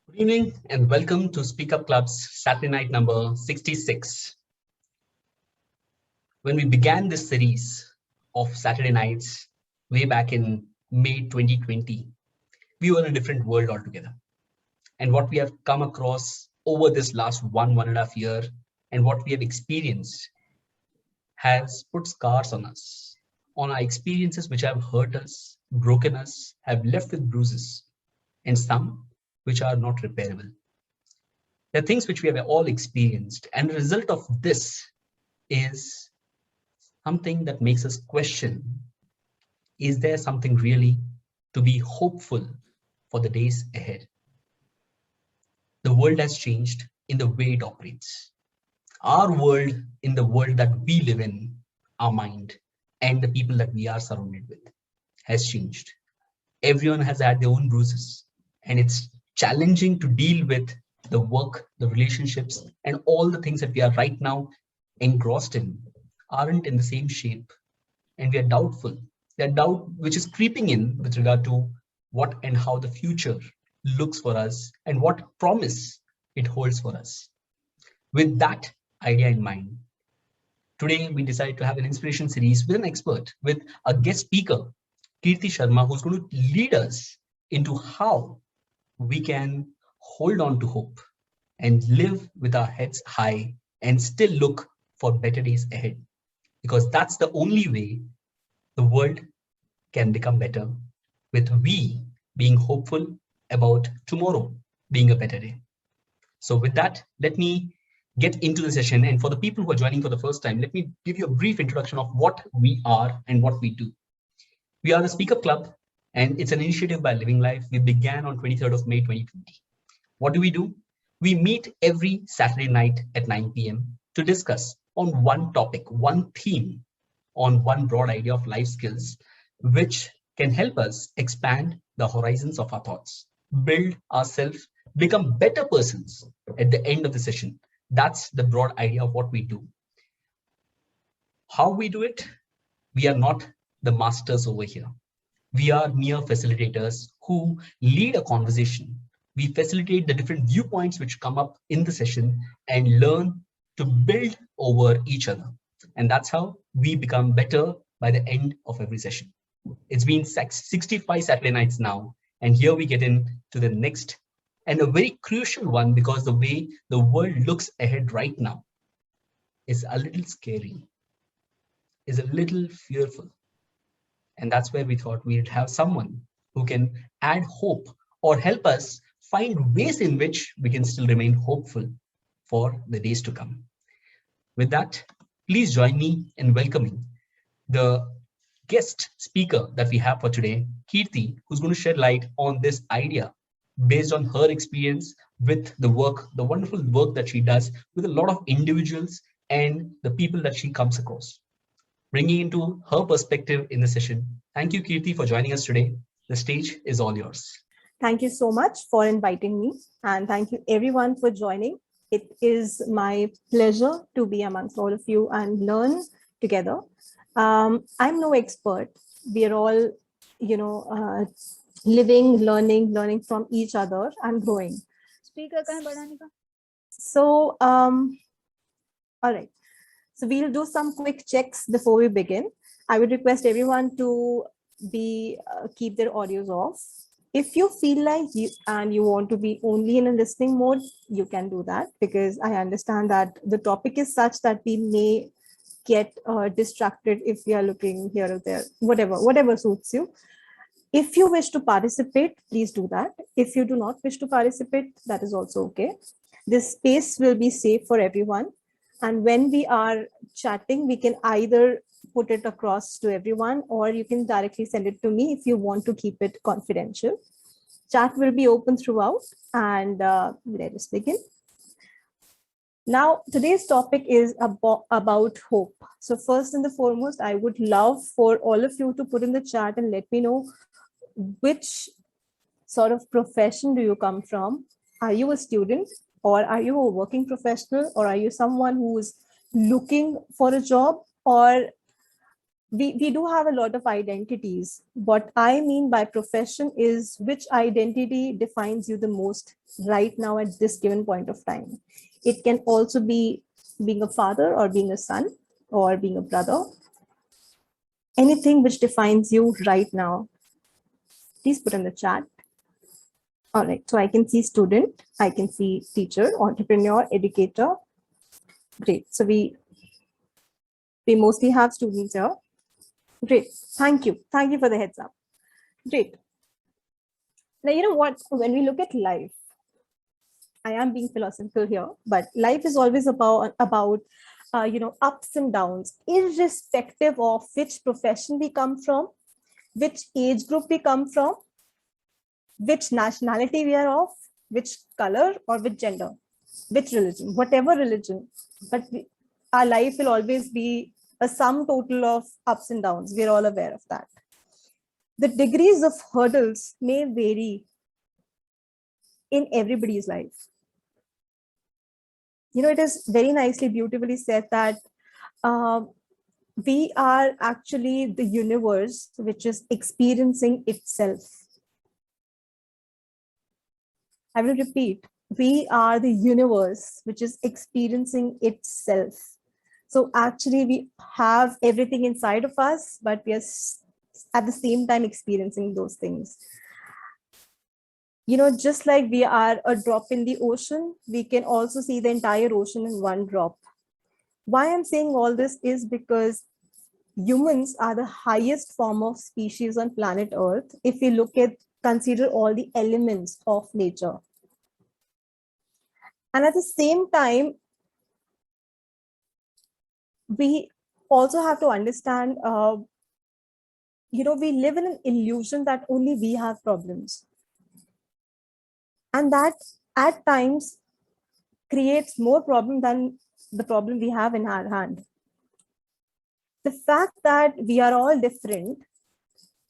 Good evening and welcome to Speak Up Club's Saturday night number 66. When we began this series of Saturday nights way back in May 2020, we were in a different world altogether. And what we have come across over this last one and a half year and what we have experienced has put scars on our experiences which have hurt us, broken us, have left with bruises, and some which are not repairable. There are things which we have all experienced, and the result of this is something that makes us question, is there something really to be hopeful for the days ahead? The world has changed in the way it operates. Our world, in the world that we live in, our mind, and the people that we are surrounded with, has changed. Everyone has had their own bruises, and it's challenging to deal with the work, the relationships, and all the things that we are right now engrossed in aren't in the same shape, and we are doubtful. That doubt which is creeping in with regard to what and how the future looks for us and what promise it holds for us. With that idea in mind, today we decided to have an inspiration series with an expert, with a guest speaker, Kirti Sharma, who's going to lead us into how we can hold on to hope and live with our heads high and still look for better days ahead. Because that's the only way the world can become better, with we being hopeful about tomorrow being a better day. So with that, let me get into the session. And for the people who are joining for the first time, let me give you a brief introduction of what we are and what we do. We are the Speak Up Club, and it's an initiative by Living Life. We began on 23rd of May 2020. What do? We meet every Saturday night at 9 p.m. to discuss on one topic, one theme, on one broad idea of life skills, which can help us expand the horizons of our thoughts, build ourselves, become better persons at the end of the session. That's the broad idea of what we do. How we do it? We are not the masters over here. We are mere facilitators who lead a conversation. We facilitate the different viewpoints which come up in the session and learn to build over each other. And that's how we become better by the end of every session. It's been 65 Saturday nights now, and here we get into the next and a very crucial one, because the way the world looks ahead right now is a little scary, is a little fearful. And that's where we thought we'd have someone who can add hope or help us find ways in which we can still remain hopeful for the days to come. With that, please join me in welcoming the guest speaker that we have for today, Kirti, who's going to shed light on this idea based on her experience with the work, the wonderful work that she does with a lot of individuals and the people that she comes across, bringing into her perspective in the session. Thank you, Kirti, for joining us today. The stage is all yours. Thank you so much for inviting me, and thank you everyone for joining. It is my pleasure to be amongst all of you and learn together. I'm no expert. We are all, living, learning from each other and growing. Speaker kahan badhane ka? So, all right. So we'll do some quick checks before we begin. I would request everyone to keep their audios off. If you feel like you want to be only in a listening mode, you can do that, because I understand that the topic is such that we may get distracted if we are looking here or there, whatever suits you. If you wish to participate, please do that. If you do not wish to participate, that is also okay. This space will be safe for everyone. And when we are chatting, we can either put it across to everyone, or you can directly send it to me if you want to keep it confidential. Chat will be open throughout, and let us begin. Now, today's topic is about hope. So first and foremost, I would love for all of you to put in the chat and let me know which sort of profession do you come from. Are you a student, or are you a working professional, or are you someone who is looking for a job, or we do have a lot of identities. What I mean by profession is which identity defines you the most right now at this given point of time. It can also be being a father or being a son or being a brother. Anything which defines you right now, please put in the chat. All right, so I can see student, I can see teacher, entrepreneur, educator. Great, so we mostly have students here. Great, thank you for the heads up. Great. Now, you know what, when we look at life, I am being philosophical here, but life is always about ups and downs, irrespective of which profession we come from, which age group we come from, which nationality we are of, which color or which gender, which religion, whatever religion. But our life will always be a sum total of ups and downs. We're all aware of that. The degrees of hurdles may vary in everybody's life. It is very nicely, beautifully said that we are actually the universe which is experiencing itself. I will repeat, we are the universe which is experiencing itself. So actually we have everything inside of us, but we are at the same time experiencing those things. Just like we are a drop in the ocean, we can also see the entire ocean in one drop. Why I'm saying all this is because humans are the highest form of species on planet Earth if we consider all the elements of nature. And at the same time, we also have to understand, we live in an illusion that only we have problems. And that at times creates more problem than the problem we have in our hand. The fact that we are all different,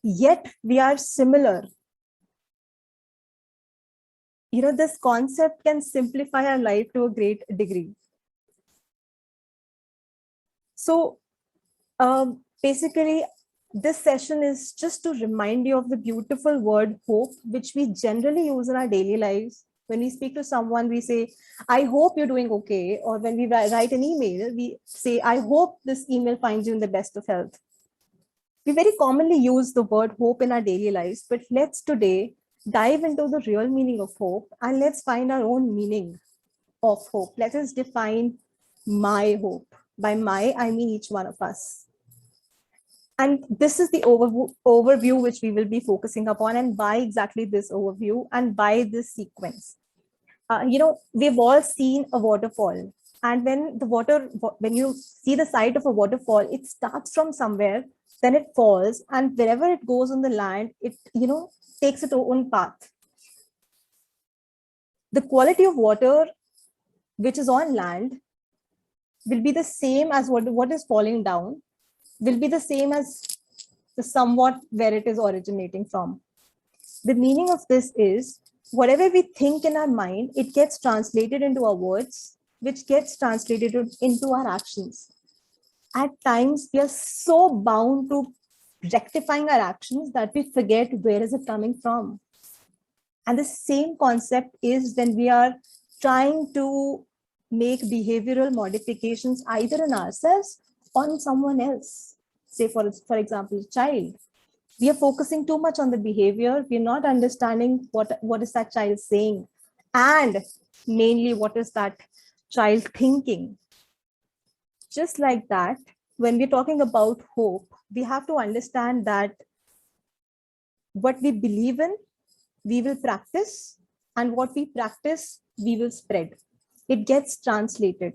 yet we are similar. This concept can simplify our life to a great degree. So basically, this session is just to remind you of the beautiful word hope, which we generally use in our daily lives. When we speak to someone, we say, I hope you're doing okay. Or when we write an email, we say, I hope this email finds you in the best of health. We very commonly use the word hope in our daily lives, but let's today dive into the real meaning of hope and let's find our own meaning of hope. Let us define my hope. By my, I mean each one of us. And this is the overview which we will be focusing upon, and by exactly this overview and by this sequence. We've all seen a waterfall, and when you see the side of a waterfall, it starts from somewhere, then it falls, and wherever it goes on the land, it takes its own path. The quality of water which is on land will be the same as what is falling down, will be the same as the somewhat where it is originating from. The meaning of this is whatever we think in our mind, it gets translated into our words, which gets translated into our actions. At times, we are so bound to rectifying our actions that we forget where is it coming from. And the same concept is when we are trying to make behavioral modifications either in ourselves or in someone else. Say, for example, a child. We are focusing too much on the behavior. We're not understanding what is that child saying, and mainly what is that child thinking. Just like that, when we're talking about hope, we have to understand that what we believe in, we will practice, and what we practice, we will spread. It gets translated.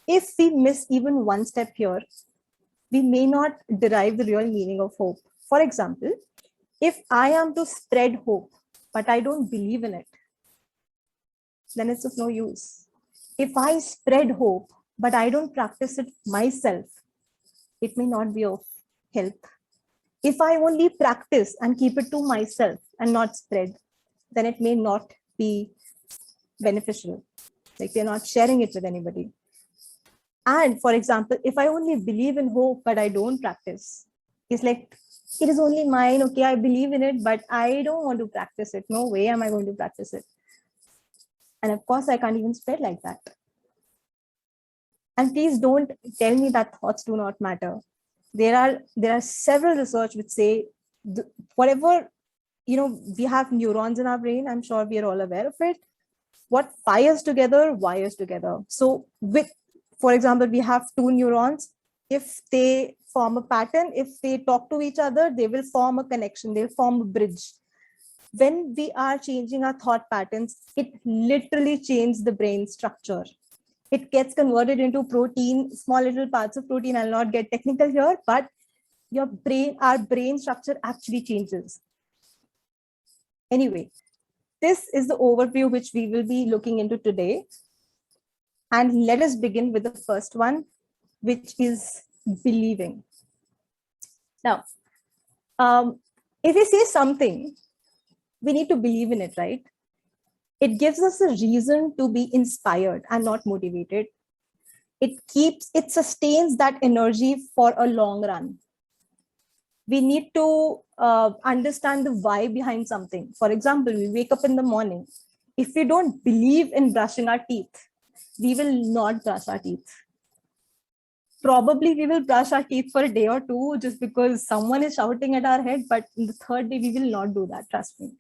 If we miss even one step here, we may not derive the real meaning of hope. For example, if I am to spread hope, but I don't believe in it, then it's of no use. If I spread hope, but I don't practice it myself, it may not be of help. If I only practice and keep it to myself and not spread, then it may not be beneficial. Like we're not sharing it with anybody. And for example, if I only believe in hope, but I don't practice, it's like, it is only mine. Okay, I believe in it, but I don't want to practice it. No way am I going to practice it. And of course, I can't even spread like that. And please don't tell me that thoughts do not matter. There are several research which say whatever, we have neurons in our brain. I'm sure we are all aware of it. What fires together, wires together. So for example, we have two neurons. If they form a pattern, if they talk to each other, they will form a connection. They'll form a bridge. When we are changing our thought patterns, it literally changes the brain structure. It gets converted into protein, small little parts of protein. I'll not get technical here, but our brain structure actually changes. Anyway, this is the overview which we will be looking into today. And let us begin with the first one, which is believing. Now, if we say something, we need to believe in it, right? It gives us a reason to be inspired and not motivated. It sustains that energy for a long run. We need to understand the why behind something. For example, we wake up in the morning. If we don't believe in brushing our teeth, we will not brush our teeth. Probably we will brush our teeth for a day or two just because someone is shouting at our head, but in the third day, we will not do that, trust me.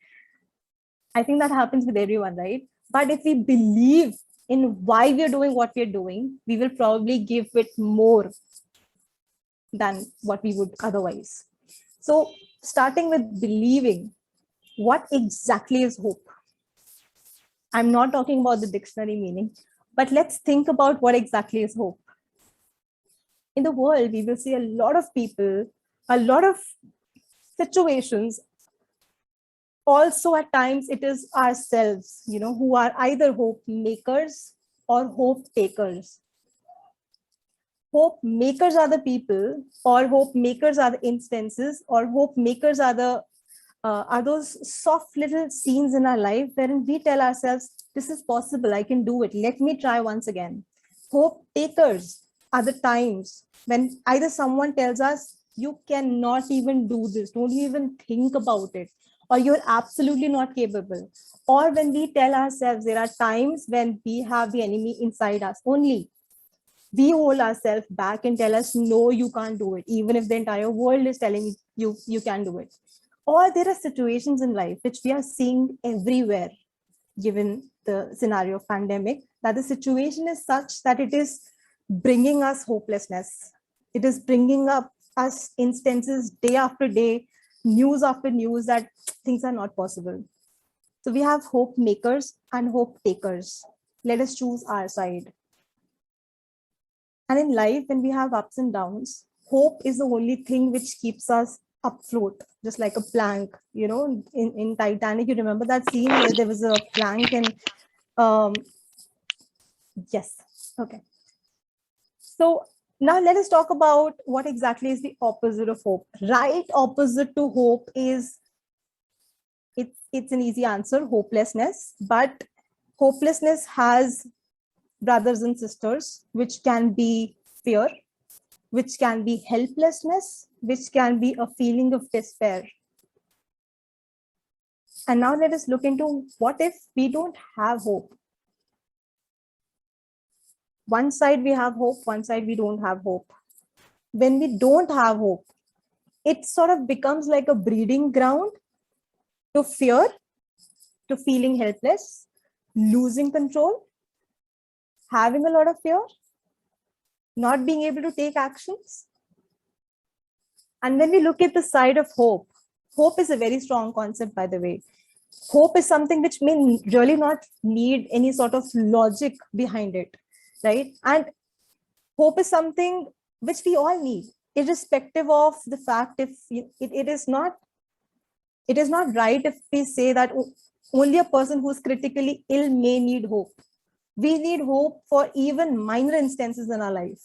I think that happens with everyone, right? But if we believe in why we are doing what we are doing, we will probably give it more than what we would otherwise. So starting with believing, what exactly is hope? I'm not talking about the dictionary meaning, but let's think about what exactly is hope. In the world, we will see a lot of people, a lot of situations. Also, at times, it is ourselves, who are either hope makers or hope takers. Hope makers are the people, or hope makers are the instances, or hope makers are those soft little scenes in our life wherein we tell ourselves, this is possible, I can do it, let me try once again. Hope takers are the times when either someone tells us, you cannot even do this, don't even think about it, or you're absolutely not capable. Or when we tell ourselves, there are times when we have the enemy inside us only. We hold ourselves back and tell us, no, you can't do it, even if the entire world is telling you can do it. Or there are situations in life which we are seeing everywhere, given the scenario of pandemic, that the situation is such that it is bringing us hopelessness. It is bringing up us instances day after day, news after news, that things are not possible. So we have hope makers and hope takers. Let us choose our side. And in life, when we have ups and downs, hope is the only thing which keeps us afloat, just like a plank. In Titanic, you remember that scene where there was a plank and yes, okay. So now let us talk about what exactly is the opposite of hope. Right opposite to hope is, it's an easy answer, hopelessness. But hopelessness has brothers and sisters, which can be fear, which can be helplessness, which can be a feeling of despair. And now let us look into, what if we don't have hope? One side we have hope, one side we don't have hope. When we don't have hope, it sort of becomes like a breeding ground to fear, to feeling helpless, losing control, having a lot of fear, not being able to take actions. And when we look at the side of hope, hope is a very strong concept, by the way. Hope is something which may really not need any sort of logic behind it, right? And hope is something which we all need, irrespective of the fact if it is not right if we say that only a person who's critically ill may need hope. We need hope for even minor instances in our life.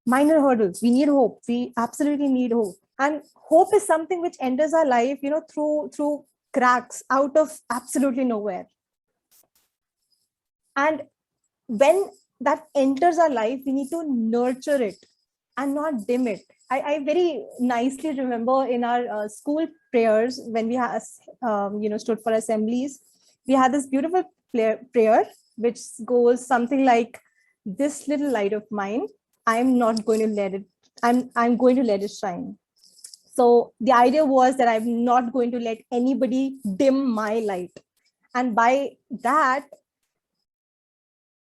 Minor hurdles, we need hope. We absolutely need hope. And hope is something which enters our life, through cracks out of absolutely nowhere. And when that enters our life, we need to nurture it and not dim it. I very nicely remember in our school prayers when we had, stood for assemblies, we had this beautiful prayer which goes something like, "This little light of mine, I'm not going to let it. I'm going to let it shine." So the idea was that I'm not going to let anybody dim my light, and by that,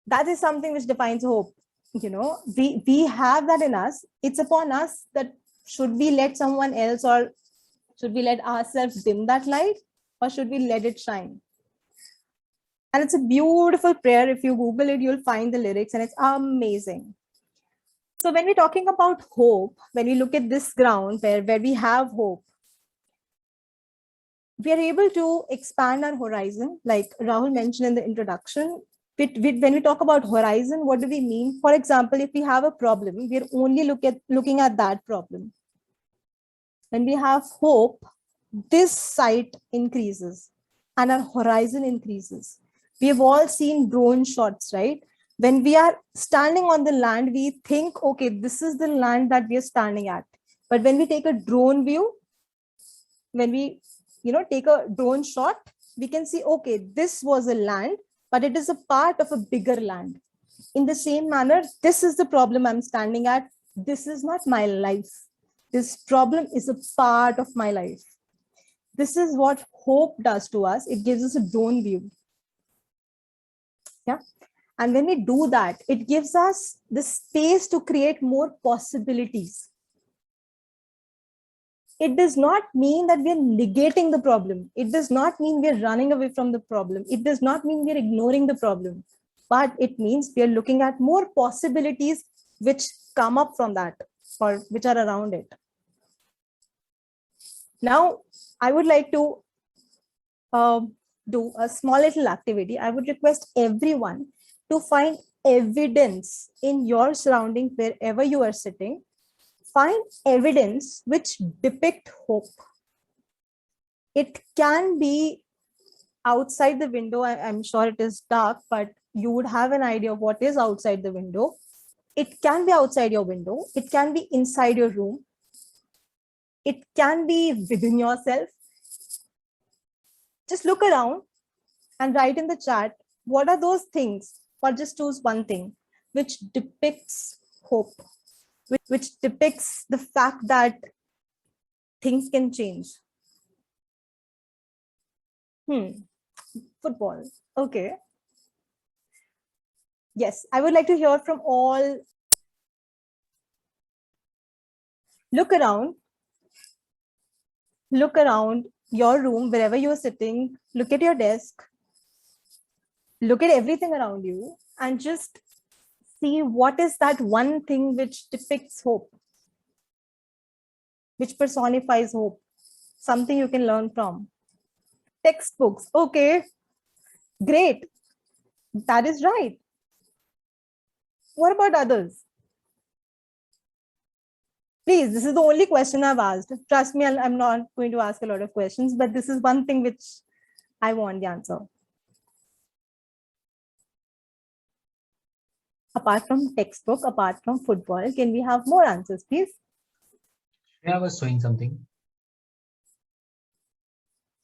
that is something which defines hope. We have that in us. It's upon us that should we let someone else, or should we let ourselves dim that light, or should we let it shine? And it's a beautiful prayer. If you Google it, you'll find the lyrics, and it's amazing. So when we're talking about hope, when we look at this ground where we have hope, we are able to expand our horizon. Like Rahul mentioned in the introduction, when we talk about horizon, what do we mean? For example, if we have a problem, we're only looking at that problem. When we have hope, this sight increases and our horizon increases. We have all seen drone shots, right? When we are standing on the land, we think, okay, this is the land that we are standing at. But when we take a drone view, when we take a drone shot, we can see, okay, this was a land, but it is a part of a bigger land. In the same manner, this is the problem I'm standing at. This is not my life. This problem is a part of my life. This is what hope does to us. It gives us a drone view. Yeah. And when we do that, it gives us the space to create more possibilities. It does not mean that we're negating the problem. It does not mean we're running away from the problem. It does not mean we're ignoring the problem. But it means we're looking at more possibilities which come up from that, or which are around it. Now, I would like to do a small little activity. I would request everyone to find evidence in your surrounding wherever you are sitting. Find evidence which depict hope. It can be outside the window. I'm sure it is dark, but you would have an idea of what is outside the window. It can be outside your window. It can be inside your room. It can be within yourself. Just look around and write in the chat, what are those things, or just choose one thing which depicts hope, which depicts the fact that things can change. Football. Okay. Yes, I would like to hear from all. Look around your room, wherever you're sitting. Look at your desk. Look at everything around you and just see what is that one thing which depicts hope, which personifies hope, something you can learn from. Textbooks. Okay, great. That is right. What about others? Please, this is the only question I've asked. Trust me, I'm not going to ask a lot of questions, but this is one thing which I want the answer. Apart from textbook, apart from football, can we have more answers, please? I was showing something.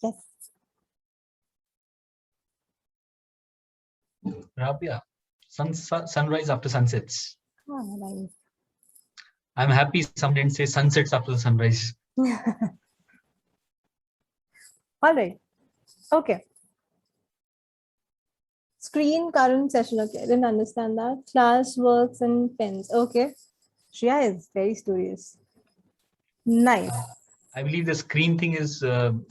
Yes. Rabia, sunrise after sunsets. Oh, nice. I'm happy some didn't say sunsets after the sunrise. All right. Okay. Screen current session. Okay, I didn't understand that. Class works and pens. Okay. Shreya is very studious. Nice. I believe the screen thing is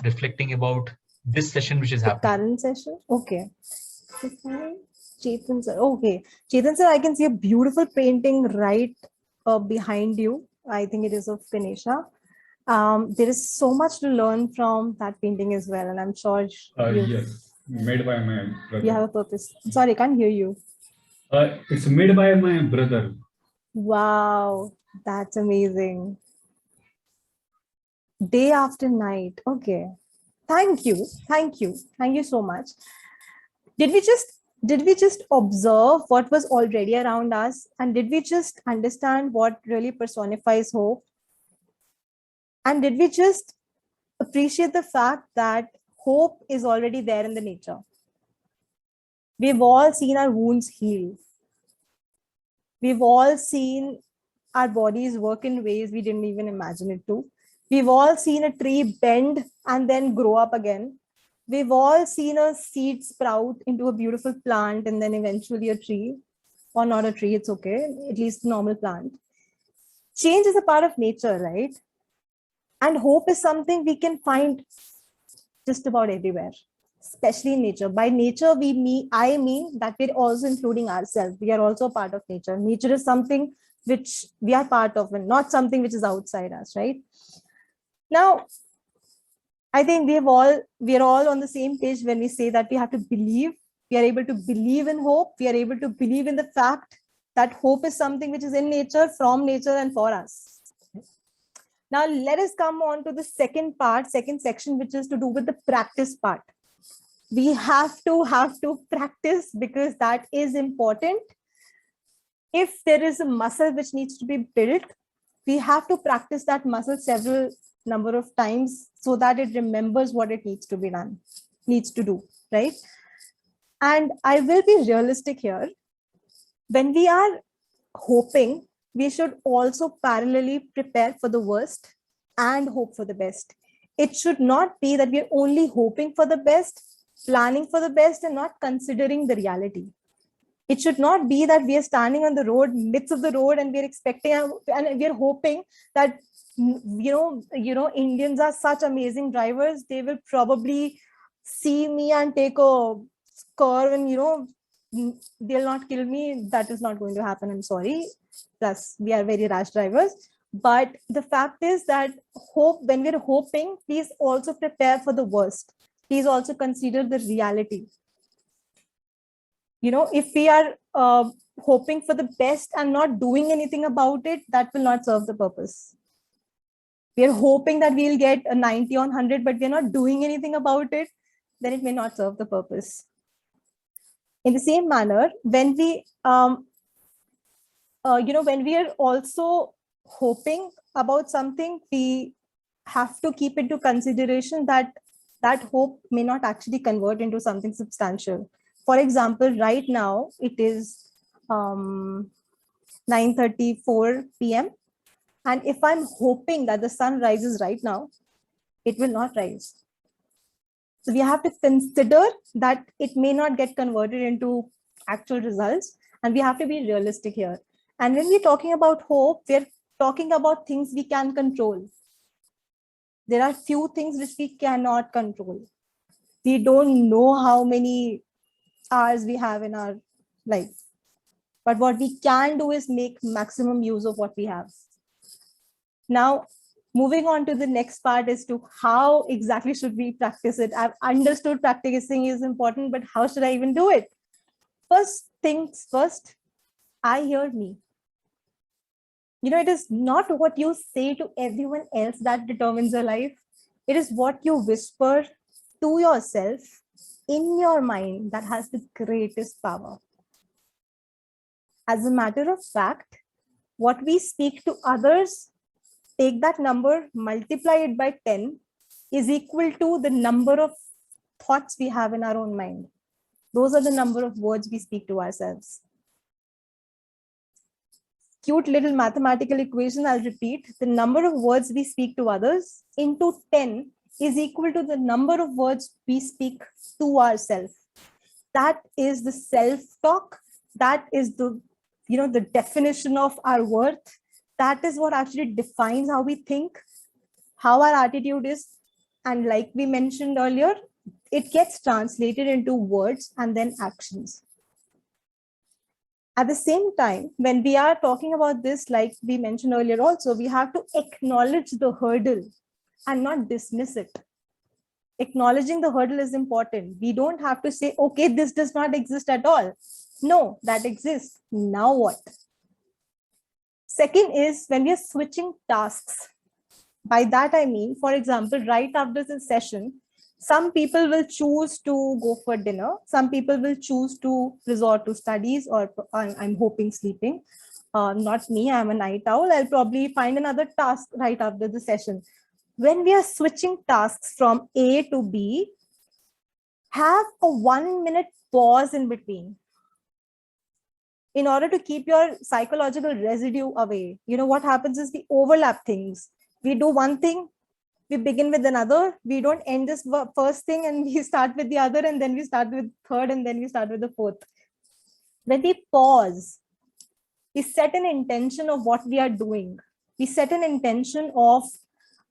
reflecting about this session which is The happening. current session. Okay. Chetan sir. Okay. Chetan sir, I can see a beautiful painting right behind you. I think it is of Ganesha. There is so much to learn from that painting as well. And I'm sure yes, made by my brother. you have a purpose. Sorry, I can't hear you. It's made by my brother. Wow, that's amazing. Day after night. Okay. Thank you. Thank you. Thank you so much. Did Did we just observe what was already around us? And did we just understand what really personifies hope? And did we just appreciate the fact that hope is already there in the nature? We've all seen our wounds heal. We've all seen our bodies work in ways we didn't even imagine it to. We've all seen a tree bend and then grow up again. We've all seen a seed sprout into a beautiful plant and then eventually a tree, or not a tree, it's okay, at least a normal plant. Change is a part of nature, right? And hope is something we can find just about everywhere, especially in nature. By nature, I mean that we're also including ourselves. We are also a part of nature. Nature is something which we are part of and not something which is outside us, right? Now, I think we are all on the same page when we say that we have to believe. We are able to believe in hope. We are able to believe in the fact that hope is something which is in nature, from nature, and for us. Now, let us come on to the second section, which is to do with the practice part. We have to practice because that is important. If there is a muscle which needs to be built, we have to practice that muscle several number of times so that it remembers what it needs to do, right? And I will be realistic here. When we are hoping, we should also parallelly prepare for the worst and hope for the best. It should not be that we're only hoping for the best, planning for the best, and not considering the reality. It should not be that we are standing on the road, midst of the road, and we're expecting and we're hoping that Indians are such amazing drivers. They will probably see me and take a curve and they'll not kill me. That is not going to happen. I'm sorry. Plus, we are very rash drivers. But the fact is that when we're hoping, please also prepare for the worst. Please also consider the reality. If we are hoping for the best and not doing anything about it, that will not serve the purpose. We are hoping that we'll get a 90 on 100, but we're not doing anything about it, then it may not serve the purpose. In the same manner, when we are also hoping about something, we have to keep into consideration that hope may not actually convert into something substantial. For example, right now it is 9:34 p.m. And if I'm hoping that the sun rises right now, it will not rise. So we have to consider that it may not get converted into actual results, and we have to be realistic here. And when we're talking about hope, we're talking about things we can control. There are few things which we cannot control. We don't know how many hours we have in our life. But what we can do is make maximum use of what we have. Now, moving on to the next part as to how exactly should we practice it. I've understood practicing is important, but how should I even do it? First things first, I hear me. It is not what you say to everyone else that determines your life. It is what you whisper to yourself in your mind that has the greatest power. As a matter of fact, what we speak to others, take that number, multiply it by 10, is equal to the number of thoughts we have in our own mind. Those are the number of words we speak to ourselves. Cute little mathematical equation, I'll repeat. The number of words we speak to others into 10 is equal to the number of words we speak to ourselves. That is the self-talk. That is the definition of our worth. That is what actually defines how we think, how our attitude is. And like we mentioned earlier, it gets translated into words and then actions. At the same time, when we are talking about this, like we mentioned earlier also, we have to acknowledge the hurdle and not dismiss it. Acknowledging the hurdle is important. We don't have to say, okay, this does not exist at all. No, that exists. Now what? Second is when we are switching tasks. By that, I mean, for example, right after this session, Some people will choose to go for dinner. Some people will choose to resort to studies, or I'm hoping sleeping. Not me, I'm a night owl. I'll probably find another task right after the session. When we are switching tasks from A to B, have a 1 minute pause in between in order to keep your psychological residue away. You know, what happens is we overlap things. We do one thing, we begin with another. We don't end this first thing and we start with the other, and then we start with third, and then we start with the fourth. When we pause, we set an intention of what we are doing. We set an intention of,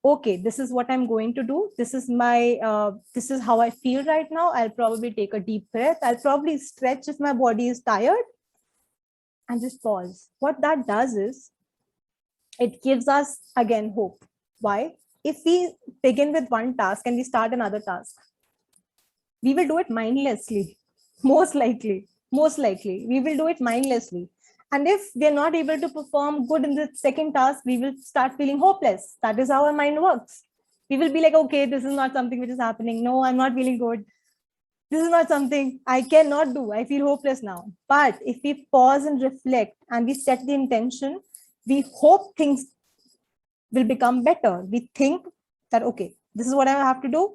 okay, this is what I'm going to do. This is this is how I feel right now. I'll probably take a deep breath. I'll probably stretch if my body is tired, and just pause. What that does is it gives us again hope. Why? If we begin with one task and we start another task, we will do it mindlessly. Most likely we will do it mindlessly. And if we're not able to perform good in the second task, we will start feeling hopeless. That is how our mind works. We will be like, okay, this is not something which is happening. No, I'm not feeling good. This is not something I cannot do. I feel hopeless now. But if we pause and reflect and we set the intention, we hope things will become better. We think that, okay, this is what I have to do.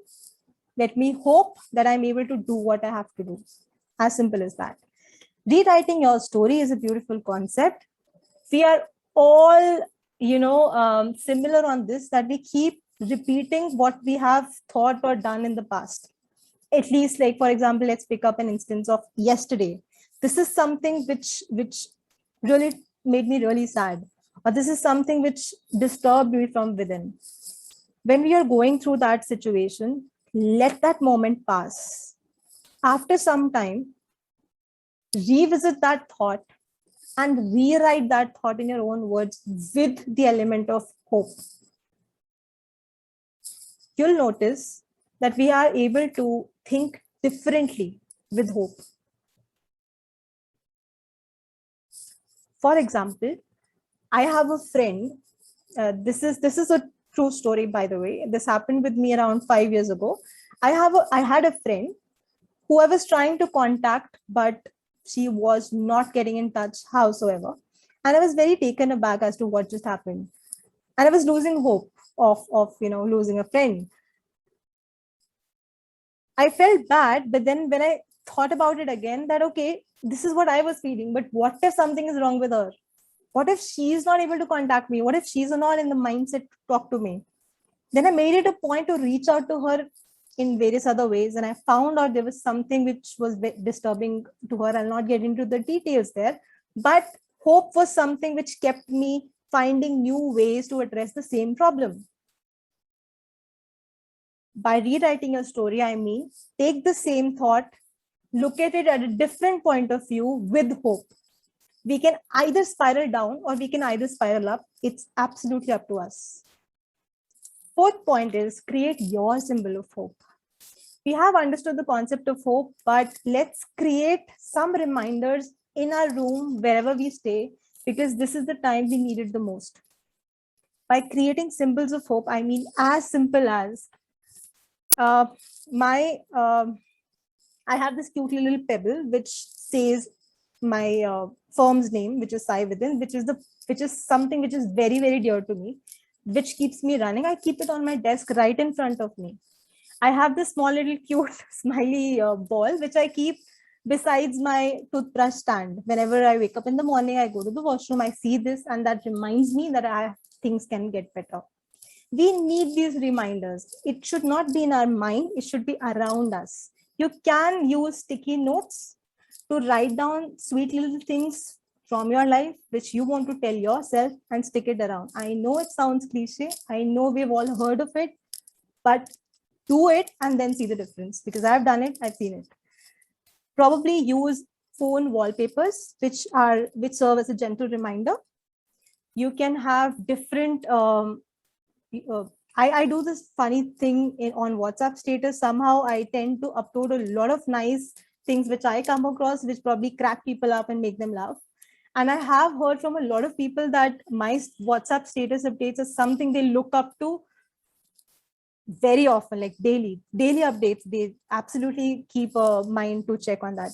Let me hope that I'm able to do what I have to do. As simple as that. Rewriting your story is a beautiful concept. We are all, similar on this, that we keep repeating what we have thought or done in the past. At least, like, for example, let's pick up an instance of yesterday. This is something which really made me really sad, or this is something which disturbed me from within. When we are going through that situation, let that moment pass. After some time, revisit that thought and rewrite that thought in your own words with the element of hope. You'll notice that we are able to think differently with hope. For example, I have a friend. This is a true story, by the way. This happened with me around 5 years ago. I had a friend who I was trying to contact, but she was not getting in touch howsoever. And I was very taken aback as to what just happened. And I was losing hope of losing a friend. I felt bad, but then when I thought about it again, that, okay, this is what I was feeling, but what if something is wrong with her? What if she's not able to contact me? What if she's not in the mindset to talk to me? Then I made it a point to reach out to her in various other ways, and I found out there was something which was disturbing to her. I'll not get into the details there, but hope was something which kept me finding new ways to address the same problem. By rewriting your story, I mean, take the same thought, look at it at a different point of view with hope. We can either spiral down or we can either spiral up. It's absolutely up to us. Fourth point is create your symbol of hope. We have understood the concept of hope, but let's create some reminders in our room, wherever we stay, because this is the time we need it the most. By creating symbols of hope, I mean as simple as I have this cute little pebble which says my firm's name, which is PsyWithin, which is something which is very, very dear to me, which keeps me running. I keep it on my desk right in front of me. I have this small little cute smiley ball which I keep besides my toothbrush stand. Whenever I wake up in the morning, I go to the washroom, I see this, and that reminds me that things can get better. We need these reminders. It should not be in our mind. It should be around us. You can use sticky notes to write down sweet little things from your life, which you want to tell yourself, and stick it around. I know it sounds cliche. I know we've all heard of it, but do it and then see the difference, because I've done it. I've seen it. Probably use phone wallpapers, which serve as a gentle reminder. You can have different, I do this funny thing on WhatsApp status. Somehow I tend to upload a lot of nice things which I come across, which probably crack people up and make them laugh. And I have heard from a lot of people that my WhatsApp status updates is something they look up to very often, like daily updates. They absolutely keep a mind to check on that.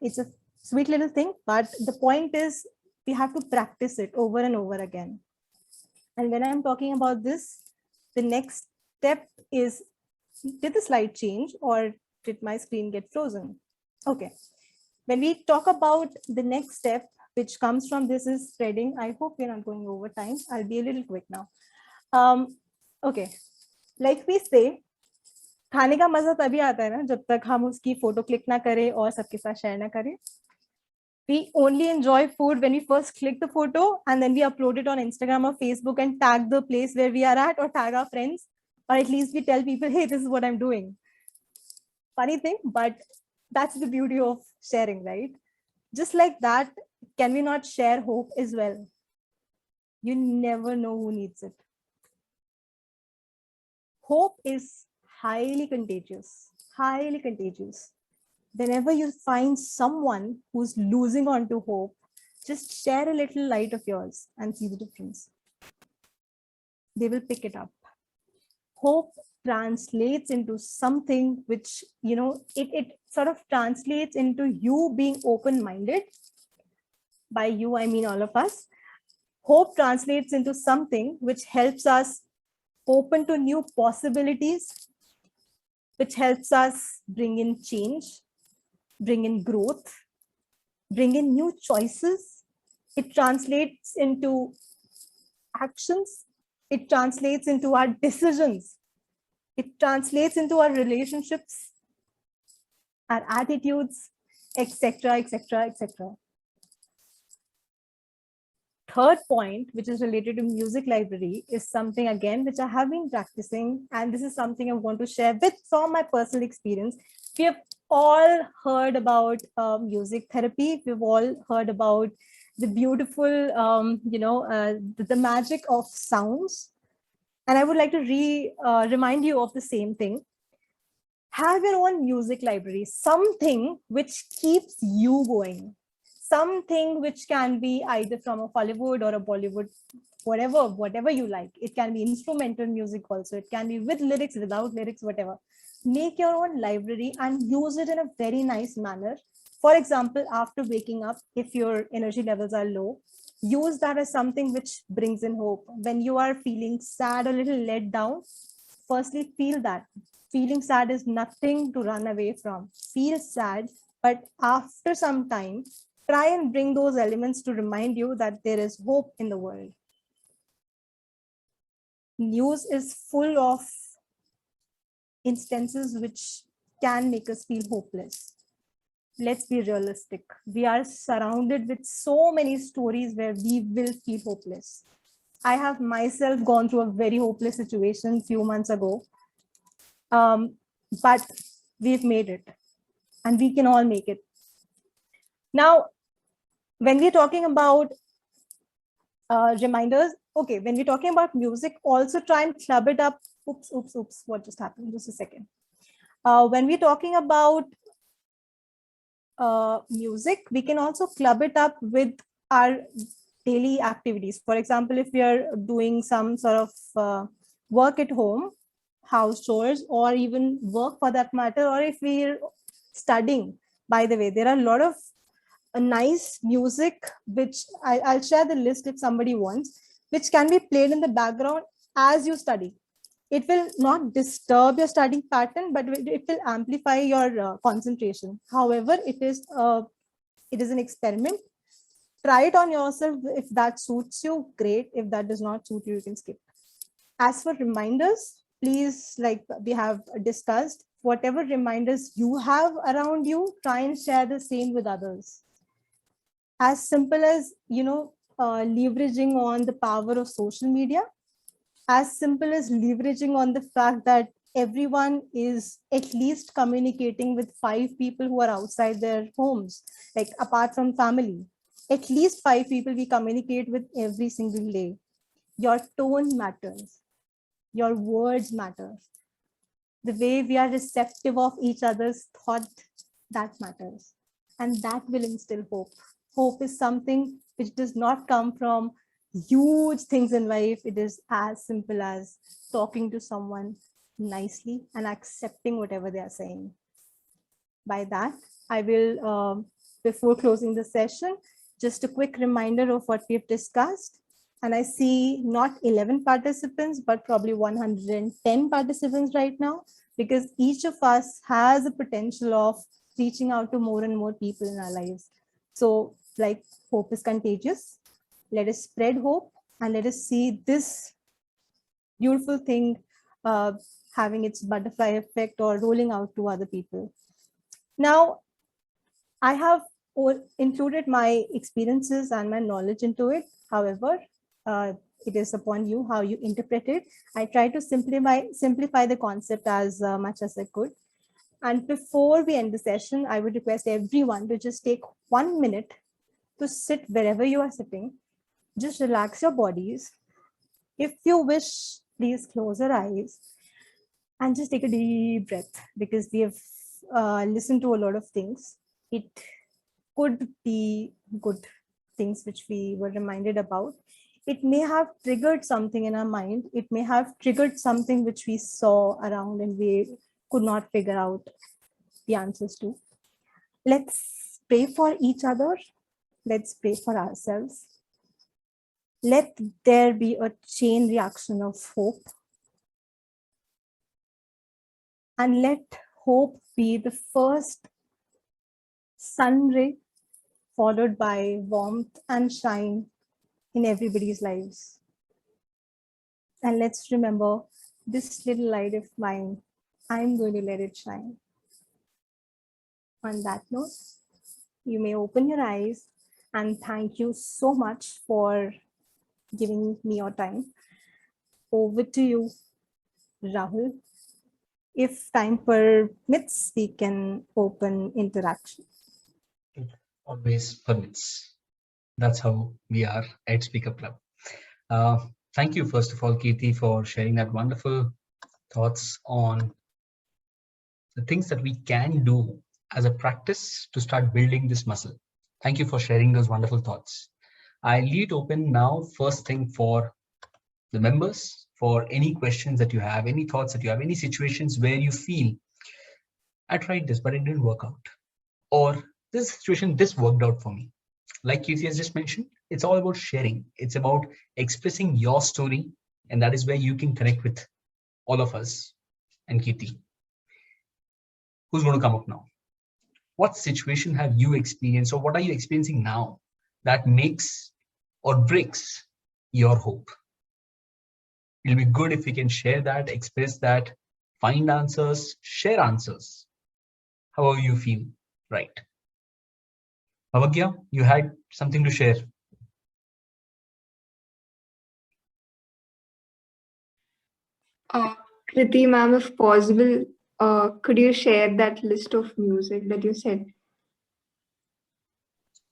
It's a sweet little thing, but the point is we have to practice it over and over again. And when I'm talking about this, the next step is, did the slide change or did my screen get frozen? Okay. When we talk about the next step, which comes from this, is spreading. I hope we're not going over time. I'll be a little quick now. Okay. Like we say, खाने का मजा तभी आता है ना जब तक हम उसकी फोटो क्लिक ना करें और सबके साथ शेयर ना करें. We only enjoy food when we first click the photo and then we upload it on Instagram or Facebook and tag the place where we are at, or tag our friends, or at least we tell people, hey, this is what I'm doing. Funny thing, but that's the beauty of sharing, right? Just like that, can we not share hope as well? You never know who needs it. Hope is highly contagious, highly contagious. Whenever you find someone who's losing onto hope, just share a little light of yours and see the difference. They will pick it up. Hope translates into something which, it sort of translates into you being open-minded. By you, I mean all of us. Hope translates into something which helps us open to new possibilities, which helps us bring in change, bring in growth, bring in new choices. It translates into actions. It translates into our decisions. It translates into our relationships, our attitudes, etc., etc., etc. Third point, which is related to music library, is something again which I have been practicing, and this is something I want to share with from my personal experience. We have all heard about music therapy. We've all heard about the beautiful, the magic of sounds. And I would like to remind you of the same thing. Have your own music library, something which keeps you going, something which can be either from a Hollywood or a Bollywood, whatever you like. It can be instrumental music also. It can be with lyrics, without lyrics, whatever. Make your own library and use it in a very nice manner. For example, after waking up, if your energy levels are low, use that as something which brings in hope. When you are feeling sad, a little let down, firstly, feel that. Feeling sad is nothing to run away from. Feel sad, but after some time, try and bring those elements to remind you that there is hope in the world. News is full of instances which can make us feel hopeless. Let's be realistic. We are surrounded with so many stories where we will feel hopeless. I have myself gone through a very hopeless situation a few months ago. But we've made it, and we can all make it. Now, when we're talking about reminders, okay, when we're talking about music, also try and club it up. Oops, what just happened? Just a second. When we're talking about music, we can also club it up with our daily activities. For example, if we are doing some sort of work at home, house chores, or even work for that matter, or if we're studying. By the way, there are a lot of nice music, which I'll share the list if somebody wants, which can be played in the background as you study. It will not disturb your studying pattern, but it will amplify your concentration. However, it is an experiment. Try it on yourself. If that suits you, great. If that does not suit you, you can skip. As for reminders, please, like we have discussed, whatever reminders you have around you, try and share the same with others. As simple as, leveraging on the power of social media, as simple as leveraging on the fact that everyone is at least communicating with 5 people who are outside their homes, like apart from family. At least 5 people we communicate with every single day. Your tone matters. Your words matter. The way we are receptive of each other's thought, that matters. And that will instill hope. Hope is something which does not come from huge things in life. It is as simple as talking to someone, nicely and accepting whatever they are saying. By that, I will, before closing the session, just a quick reminder of what we've discussed. And I see not 11 participants, but probably 110 participants right now, because each of us has a potential of reaching out to more and more people in our lives. So, like, hope is contagious. Let us spread hope and let us see this beautiful thing having its butterfly effect or rolling out to other people. Now, I have included my experiences and my knowledge into it. However, it is upon you how you interpret it. I try to simplify the concept as much as I could. And before we end the session, I would request everyone to just take 1 minute to sit wherever you are sitting. Just relax your bodies. If you wish, please close your eyes and just take a deep breath, because we have listened to a lot of things. It could be good things which we were reminded about. It may have triggered something in our mind. It may have triggered something which we saw around and we could not figure out the answers to. Let's pray for each other. Let's pray for ourselves. Let there be a chain reaction of hope. And let hope be the first sun ray, followed by warmth and shine in everybody's lives. And let's remember, this little light of mine, I'm going to let it shine. On that note, you may open your eyes, and thank you so much for giving me your time. Over to you, Rahul. If time permits, we can open interaction. Always permits. That's how we are at Speaker Club. Thank you, first of all, Kirti, for sharing that wonderful thoughts on the things that we can do as a practice to start building this muscle. Thank you for sharing those wonderful thoughts. I leave it open now, first thing, for the members, for any questions that you have, any thoughts that you have, any situations where you feel, I tried this, but it didn't work out. Or this situation, this worked out for me. Like Kirti has just mentioned, it's all about sharing. It's about expressing your story. And that is where you can connect with all of us and Kirti. Who's going to come up now? What situation have you experienced, or what are you experiencing now that makes or breaks your hope? It'll be good if we can share that, express that, find answers, share answers, however you feel right. Bhavagya, you had something to share. Kriti ma'am, if possible, could you share that list of music that you said?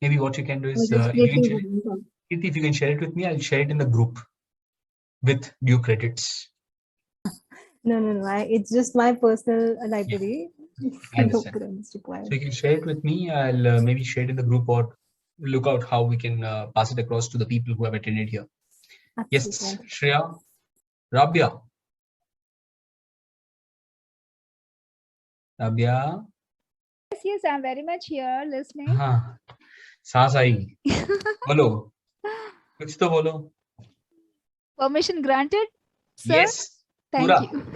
Maybe what you can do is, Just if you can little share, one. Kirti, if you can share it with me, I'll share it in the group with due credits. No. It's just my personal library. I No understand. credits required. So you can share it with me. I'll maybe share it in the group, or look out how we can pass it across to the people who have attended here. Yes, Absolutely. Shreya, Rabia. Rabia. Yes, I'm very much here listening. हाँ, सांस आई. बोलो. कुछ तो बोलो. Permission granted, sir? Yes. Thank Pura. you.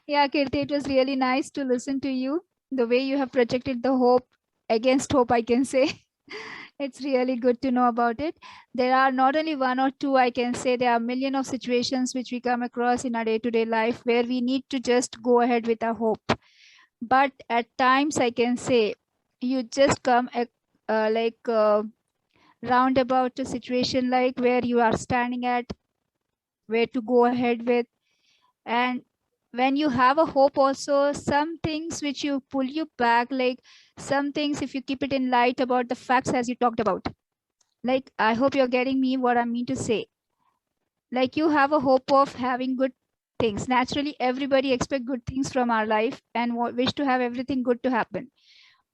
Yeah, Kirti, it was really nice to listen to you. The way you have projected the hope against hope, I can say. It's really good to know about it. There are not only one or two, I can say there are a million of situations which we come across in our day-to-day life where we need to just go ahead with our hope. But at times, I can say, you just come roundabout a situation like where you are standing at, where to go ahead with. And when you have a hope also, some things which you pull you back, like some things, if you keep it in light about the facts as you talked about, like I hope you're getting me what I mean to say. Like you have a hope of having good things. Naturally, everybody expect good things from our life and wish to have everything good to happen.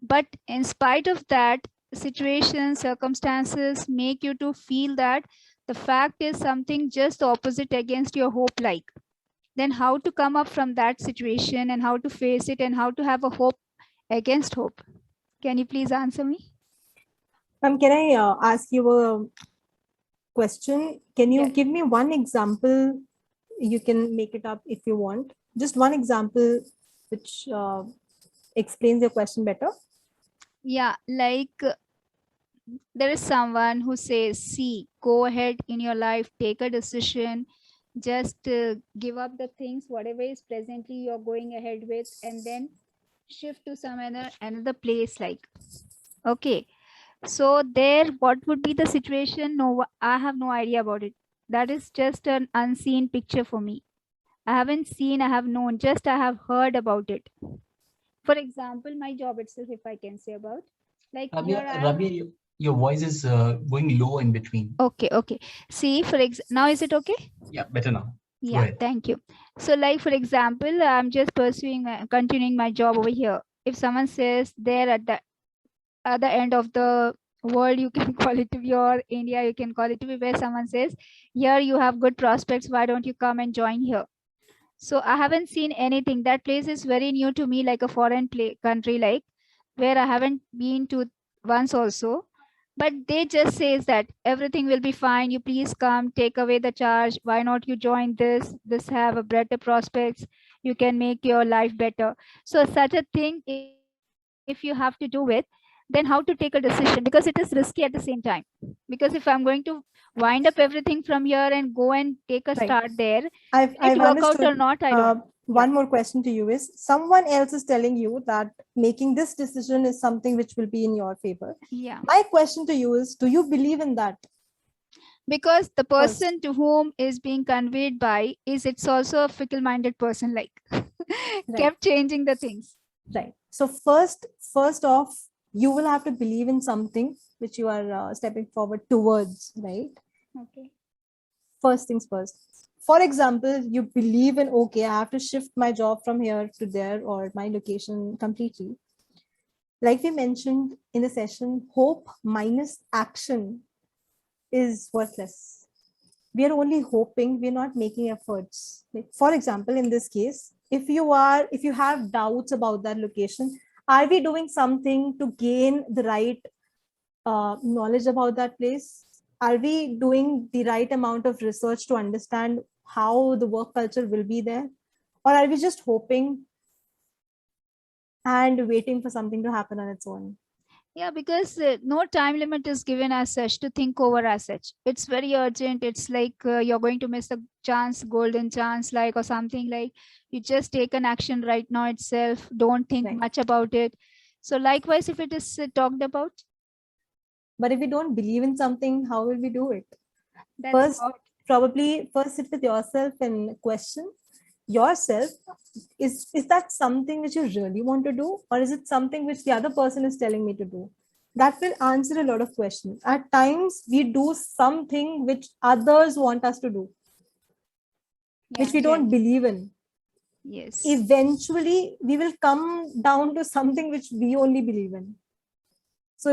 But in spite of that, situations, circumstances make you to feel that the fact is something just opposite against your hope. Like then how to come up from that situation and how to face it and how to have a hope against hope. Can you please answer me? Can I ask you a question? Can you Yeah. give me one example? You can make it up if you want. Just one example which explains your question better. Yeah, like there is someone who says, see, go ahead in your life, take a decision, just give up the things, whatever is presently you're going ahead with, and then shift to some another place. Like, okay, so there, what would be the situation? No, I have no idea about it. That is just an unseen picture for me. I haven't seen, I have known, just I have heard about it. For example, my job itself, if I can say about, like here I am. Rabia, your voice is going low in between. Okay. See, now is it okay? Yeah, better now. Go Yeah, ahead. thank you. So like, for example, I'm just continuing my job over here. If someone says there at the other end of the world, you can call it to be, or India, you can call it to be, where someone says, here you have good prospects, why don't you come and join here? So I haven't seen anything. That place is very new to me, like a foreign country, like where I haven't been to once also. But they just says that everything will be fine. You please come, take away the charge. Why not you join this? This have a better prospects. You can make your life better. So such a thing, if you have to do with, then how to take a decision, because it is risky at the same time. Because if I'm going to wind up everything from here and go and take a Right. start there, I've will it work out understood. or not? I don't. One more question to you is, someone else is telling you that making this decision is something which will be in your favor. Yeah. My question to you is, do you believe in that? Because the First. person to whom is being conveyed by it's also a fickle-minded person, like kept changing the things. Right. So first off, you will have to believe in something which you are stepping forward towards, right? Okay. First things first. For example, you believe in, okay, I have to shift my job from here to there or my location completely. Like we mentioned in the session, hope minus action is worthless. We are only hoping, we're not making efforts. Like, for example, in this case, if you have doubts about that location, are we doing something to gain the right knowledge about that place? Are we doing the right amount of research to understand how the work culture will be there? Or are we just hoping and waiting for something to happen on its own? Yeah, because no time limit is given as such to think over as such. It's very urgent. It's like you're going to miss the chance, golden chance, like, or something like you just take an action right now itself. Don't think much about it. So likewise, if it is talked about. But if we don't believe in something, how will we do it? That's First sit with yourself and question yourself, is that something which you really want to do, or is it something which the other person is telling me to do? That will answer a lot of questions. At times we do something which others want us to do, which we don't believe in. Yes. Eventually we will come down to something which we only believe in. So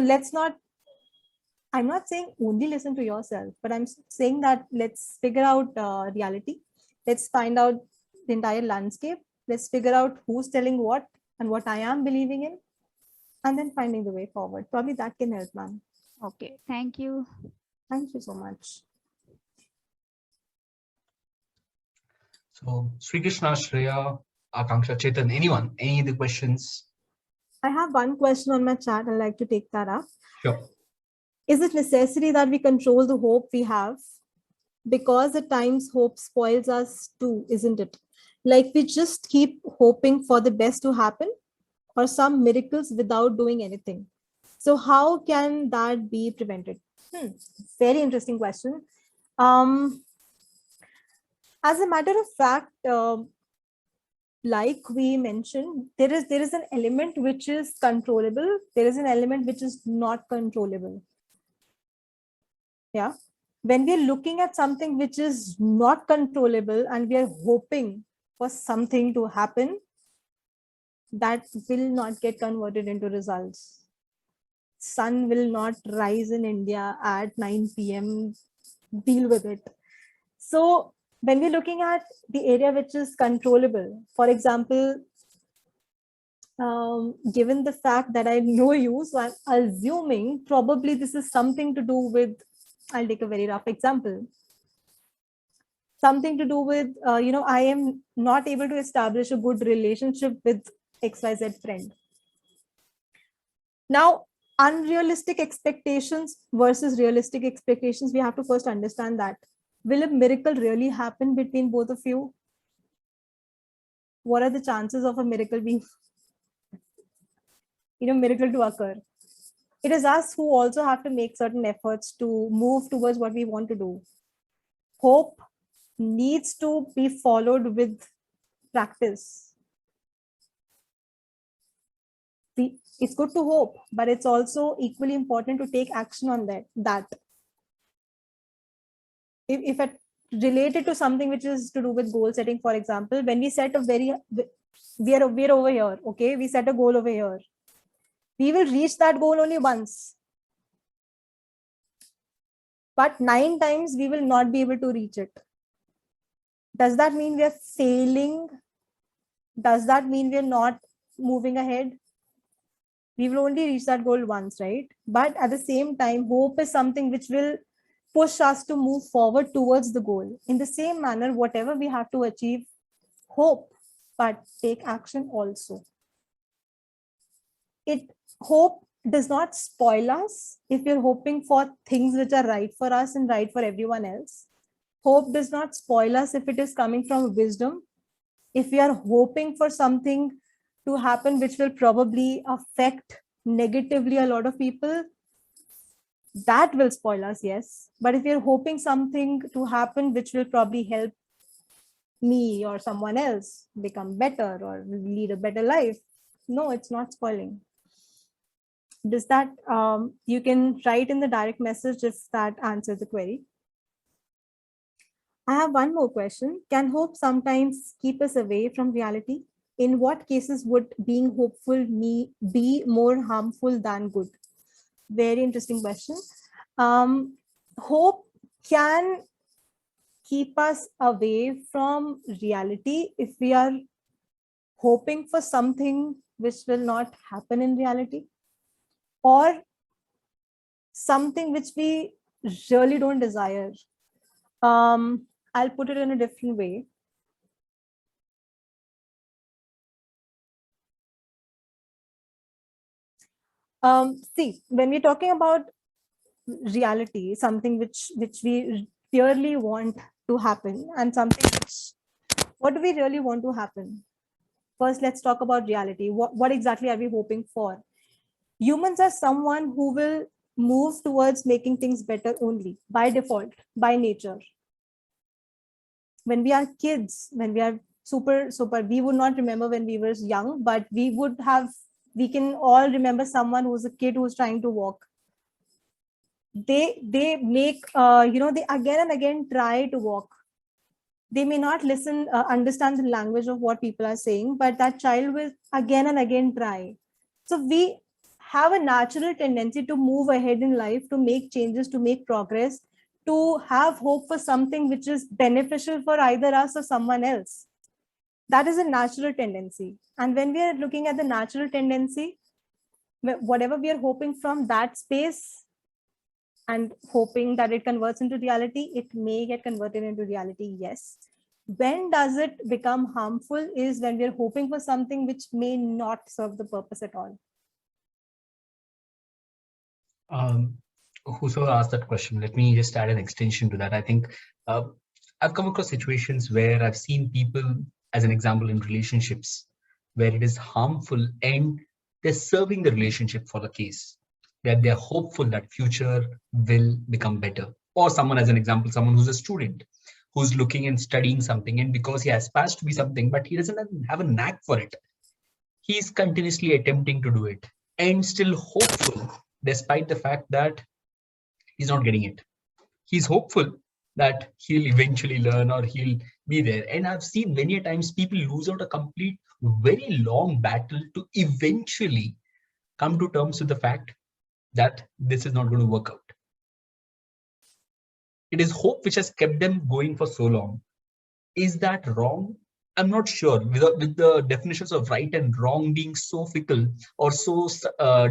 I'm not saying only listen to yourself, but I'm saying that let's figure out reality. Let's find out the entire landscape. Let's figure out who's telling what and what I am believing in, and then finding the way forward. Probably that can help, ma'am. Okay. Thank you. Thank you so much. So, Sri Krishna, Shreya, Akanksha, Chetan, anyone, any of the questions? I have one question on my chat. I'd like to take that up. Sure. Is it necessary that we control the hope we have? Because at times hope spoils us too, isn't it? Like we just keep hoping for the best to happen or some miracles without doing anything. So how can that be prevented? Very interesting question. As a matter of fact, like we mentioned, there is an element which is controllable. There is an element which is not controllable. Yeah. When we are looking at something which is not controllable and we are hoping for something to happen, that will not get converted into results. Sun will not rise in India at 9 p.m. Deal with it. So When we're looking at the area which is controllable, for example, given the fact that I know you, so I'm assuming probably this is something to do with, I'll take a very rough example, something to do with, I am not able to establish a good relationship with XYZ friend. Now, unrealistic expectations versus realistic expectations, we have to first understand that. Will a miracle really happen between both of you? What are the chances of a miracle being, miracle to occur? It is us who also have to make certain efforts to move towards what we want to do. Hope needs to be followed with practice. It's good to hope, but it's also equally important to take action on that. If it related to something which is to do with goal setting, for example, when we set we're over here, okay, we set a goal over here. We will reach that goal only once. But 9 times we will not be able to reach it. Does that mean we are failing? Does that mean we're not moving ahead? We will only reach that goal once, right? But at the same time, hope is something which will push us to move forward towards the goal. In the same manner, whatever we have to achieve, hope, but take action also. Hope does not spoil us if you're hoping for things which are right for us and right for everyone else. Hope does not spoil us if it is coming from wisdom. If we are hoping for something to happen which will probably affect negatively a lot of people, that will spoil us, yes. But if you're hoping something to happen which will probably help me or someone else become better or lead a better life, no, it's not spoiling. Does that, you can write in the direct message if that answers the query. I have one more question. Can hope sometimes keep us away from reality? In what cases would being hopeful be more harmful than good? Very interesting question. Hope can keep us away from reality if we are hoping for something which will not happen in reality, or something which we really don't desire. I'll put it in a different way. See, when we're talking about reality, something which we purely want to happen, and something which, what do we really want to happen? First, let's talk about reality. What exactly are we hoping for? Humans are someone who will move towards making things better only by default, by nature. When we are kids, when we are super, we would not remember when we were young, but we can all remember someone who's a kid who's trying to walk. They make, they again and again try to walk. They may not understand the language of what people are saying, but that child will again and again try. So we have a natural tendency to move ahead in life, to make changes, to make progress, to have hope for something which is beneficial for either us or someone else. That is a natural tendency. And when we are looking at the natural tendency, whatever we are hoping from that space and hoping that it converts into reality, it may get converted into reality, yes. When does it become harmful is when we're hoping for something which may not serve the purpose at all. Whosoever asked that question, let me just add an extension to that. I think I've come across situations where I've seen people, as an example, in relationships where it is harmful and they're serving the relationship for the case, that they're hopeful that future will become better. Or someone, as an example, someone who's a student, who's looking and studying something, and because he aspires to be something, but he doesn't have a knack for it, he's continuously attempting to do it and still hopeful, despite the fact that he's not getting it. He's hopeful that he'll eventually learn or he'll be there. And I've seen many times people lose out a complete, very long battle to eventually come to terms with the fact that this is not going to work out. It is hope which has kept them going for so long. Is that wrong? I'm not sure. With the definitions of right and wrong being so fickle or so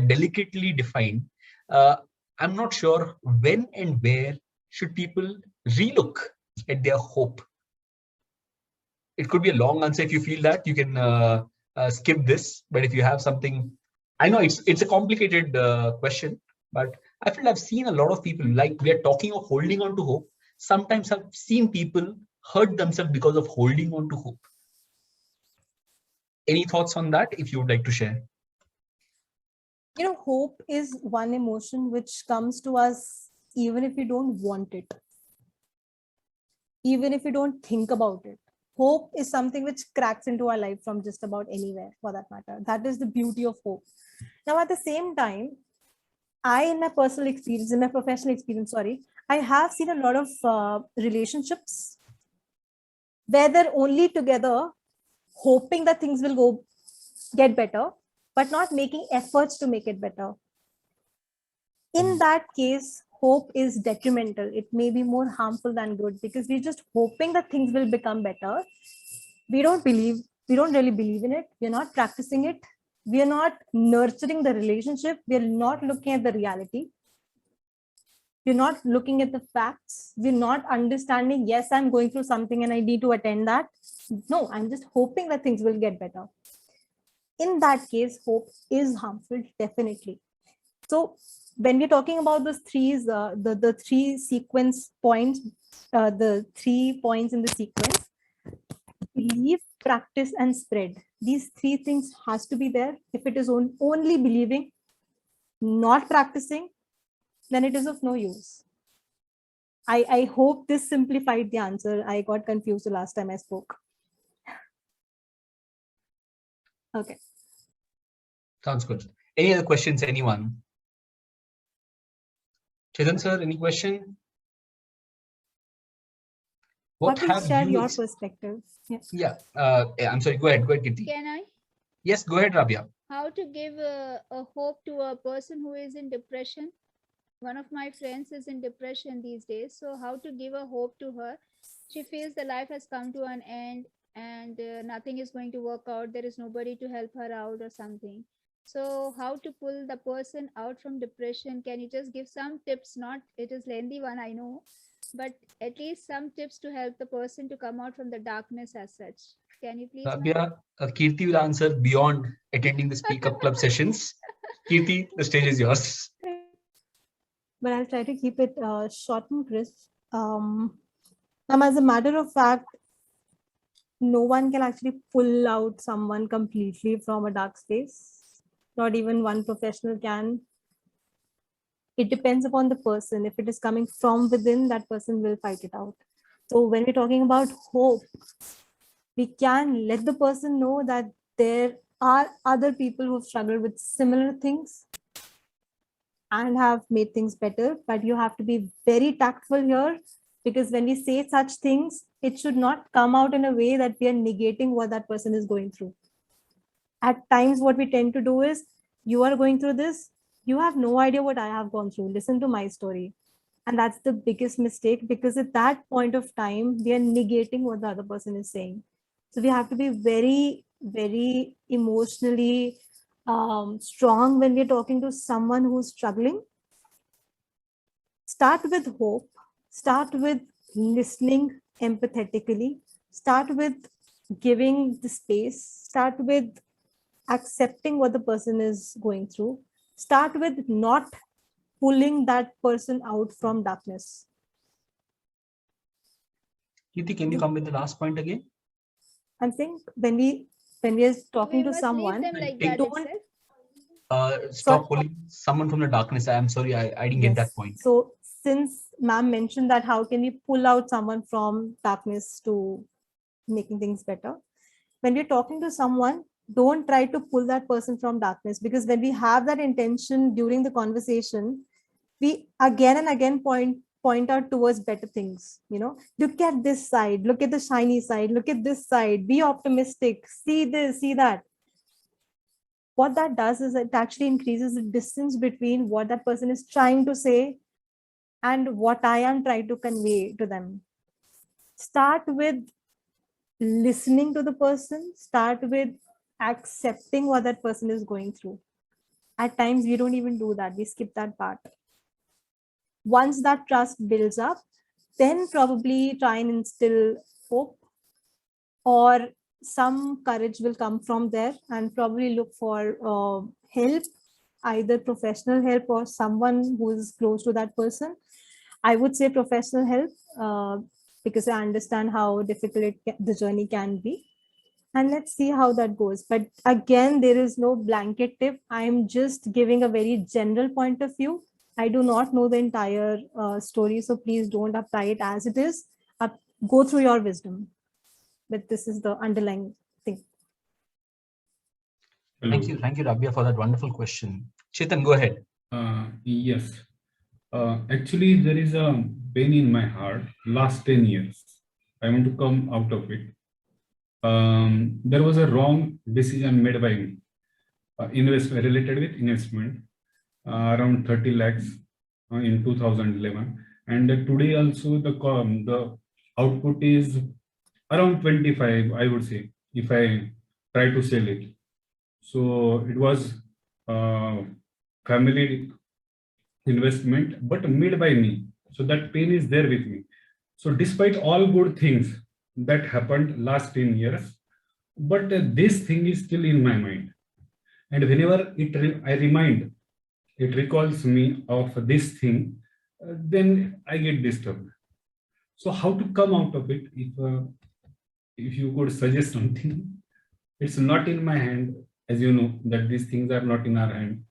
delicately defined, I'm not sure when and where should people relook at their hope. It could be a long answer. If you feel that, you can skip this. But if you have something, I know it's a complicated question, but I feel I've seen a lot of people, like we are talking of holding on to hope. Sometimes I've seen people hurt themselves because of holding on to hope. Any thoughts on that, if you would like to share? You know, hope is one emotion which comes to us even if we don't want it, even if we don't think about it. Hope is something which cracks into our life from just about anywhere, for that matter. That is the beauty of hope. Now, at the same time, in my personal experience, in my professional experience, I have seen a lot of relationships where they're only together hoping that things will get better, but not making efforts to make it better. In that case, hope is detrimental. It may be more harmful than good, because we're just hoping that things will become better. We don't really believe in it. We're not practicing it. We are not nurturing the relationship. We're not looking at the reality. We're not looking at the facts. We're not understanding, yes, I'm going through something and I need to attend that. No, I'm just hoping that things will get better. In that case, hope is harmful, definitely. So when we're talking about those the three sequence points, the 3 points in the sequence, believe, practice, and spread. These 3 things has to be there. If it is only believing, not practicing, then it is of no use. I hope this simplified the answer. I got confused the last time I spoke. Okay. Sounds good. Any other questions, anyone? Chetan sir, any question? What please have share you? Your perspective. Yeah. I'm sorry. Go ahead, Kirti. Can I? Yes, go ahead, Rabia. How to give a hope to a person who is in depression? One of my friends is in depression these days. So how to give a hope to her? She feels the life has come to an end and nothing is going to work out. There is nobody to help her out or something. So how to pull the person out from depression? Can you just give some tips? Not, it is lengthy one, I know, but at least some tips to help the person to come out from the darkness as such. Can you please? Rabia, Kirti will answer beyond attending the Speak Up Club sessions. Kirti, the stage is yours. But I'll try to keep it short and crisp. As a matter of fact, no one can actually pull out someone completely from a dark space. Not even one professional can. It depends upon the person. If it is coming from within, that person will fight it out. So when we're talking about hope, we can let the person know that there are other people who struggle with similar things and have made things better, but you have to be very tactful here, because when we say such things, it should not come out in a way that we are negating what that person is going through. At times, what we tend to do is, you are going through this, you have no idea what I have gone through, listen to my story. And that's the biggest mistake, because at that point of time, we are negating what the other person is saying. So we have to be very, very emotionally strong when we're talking to someone who's struggling. Start with hope, start with listening empathetically, start with giving the space, start with accepting what the person is going through, start with not pulling that person out from darkness. Kirti, can you come with the last point again? I'm saying when we are talking to must someone, leave them like Take- that itself. Stop pulling someone from the darkness. I'm sorry, I didn't get that point. So since ma'am mentioned that, how can we pull out someone from darkness to making things better? When we're talking to someone, don't try to pull that person from darkness, because when we have that intention during the conversation, we again and again point out towards better things. Look at this side, look at the shiny side, look at this side, be optimistic, see this, see that. What that does is it actually increases the distance between what that person is trying to say and what I am trying to convey to them. Start with listening to the person, start with accepting what that person is going through. At times, we don't even do that. We skip that part. Once that trust builds up, then probably try and instill hope, or some courage will come from there, and probably look for help, either professional help or someone who is close to that person. I would say professional help, because I understand how difficult the journey can be. And let's see how that goes. But again, there is no blanket tip. I'm just giving a very general point of view. I do not know the entire story, so please don't apply it as it is. Go through your wisdom. But this is the underlying thing. Hello. Thank you, Rabia, for that wonderful question. Chetan, go ahead. Yes. Actually, there is a pain in my heart last 10 years. I want to come out of it. There was a wrong decision made by me, related with investment, around 30 lakhs in 2011. And today also the output is around 25, I would say, if I try to sell it. So it was family investment, but made by me. So that pain is there with me. So despite all good things that happened last 10 years, but this thing is still in my mind. And whenever I remind, it recalls me of this thing, then I get disturbed. So how to come out of it? If you could suggest something. It's not in my hand, as you know, that these things are not in our hand.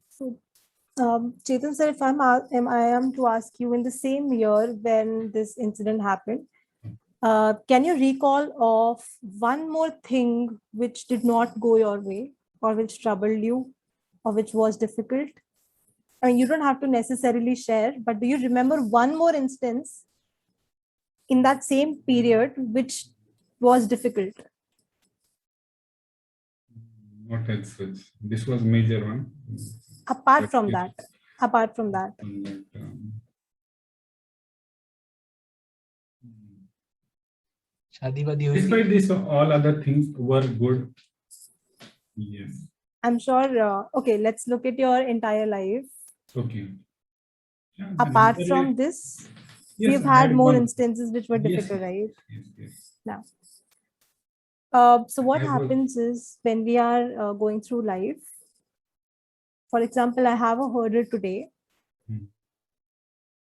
So, Chetan sir, if I am to ask you, in the same year when this incident happened, can you recall of one more thing which did not go your way, or which troubled you, or which was difficult? I mean, you don't have to necessarily share, but do you remember one more instance in that same period which was difficult? Not as such. This was major one. Apart from that. Despite this, all other things were good. Yes. I'm sure. Okay, let's look at your entire life. Okay. Yeah, apart from this, yes, we've had more one. instances which were difficult, right? Yes. Now, so what happens is, when we are going through life, for example, I have a hurdle today.